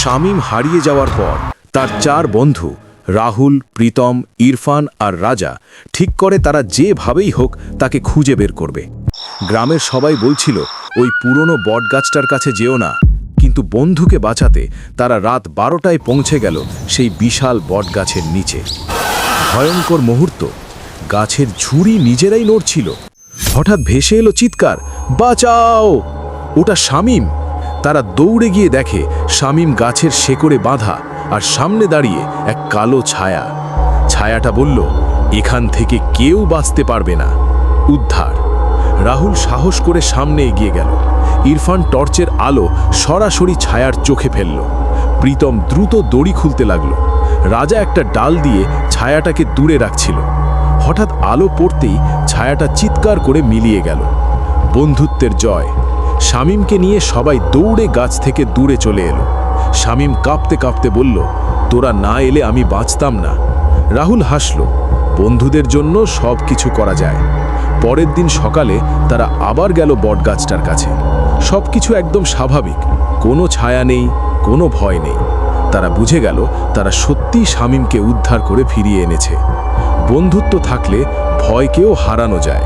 শামীম হারিয়ে যাওয়ার পর তার 4 বন্ধু রাহুল, প্রীতম, ইরফান আর রাজা ঠিক করে তারা যেভাবেই হোক তাকে খুঁজে বের করবে। গ্রামের সবাই বলছিল ওই পুরনো বটগাছটার কাছে যেও না, কিন্তু বন্ধুকে বাঁচাতে তারা রাত 12টায় পৌঁছে গেল সেই বিশাল বটগাছের নিচে। ভয়ঙ্কর মুহূর্ত, গাছের ঝুড়ি নিজেরাই নড়ছিল। হঠাৎ ভেসে এলো চিৎকার, বাঁচাও! ওটা শামীম। তারা দৌড়ে গিয়ে দেখে শামীম গাছের শেকড়ে বাঁধা, আর সামনে দাঁড়িয়ে এক কালো ছায়া। ছায়াটা বলল, এখান থেকে কেউ বাঁচতে পারবে না, উদ্ধার। রাহুল সাহস করে সামনে এগিয়ে গেল। ইরফান টর্চের আলো সরাসরি ছায়ার চোখে ফেলল। প্রীতম দ্রুত দড়ি খুলতে লাগলো। রাজা একটা ডাল দিয়ে ছায়াটাকে দূরে রাখছিল। হঠাৎ আলো পড়তেই ছায়াটা চিৎকার করে মিলিয়ে গেল। বন্ধুত্বের জয়। শামীমকে নিয়ে সবাই দৌড়ে গাছ থেকে দূরে চলে এলো। শামীম কাঁপতে কাঁপতে বলল, তোরা না এলে আমি বাঁচতাম না। রাহুল হাসল, বন্ধুদের জন্য সব কিছু করা যায়। পরের দিন সকালে তারা আবার গেল বটগাছটার কাছে। সবকিছু একদম স্বাভাবিক, কোনো ছায়া নেই, কোনো ভয় নেই। তারা বুঝে গেল তারা সত্যিই শামীমকে উদ্ধার করে ফিরিয়ে এনেছে। বন্ধুত্ব থাকলে ভয়কেও হারানো যায়।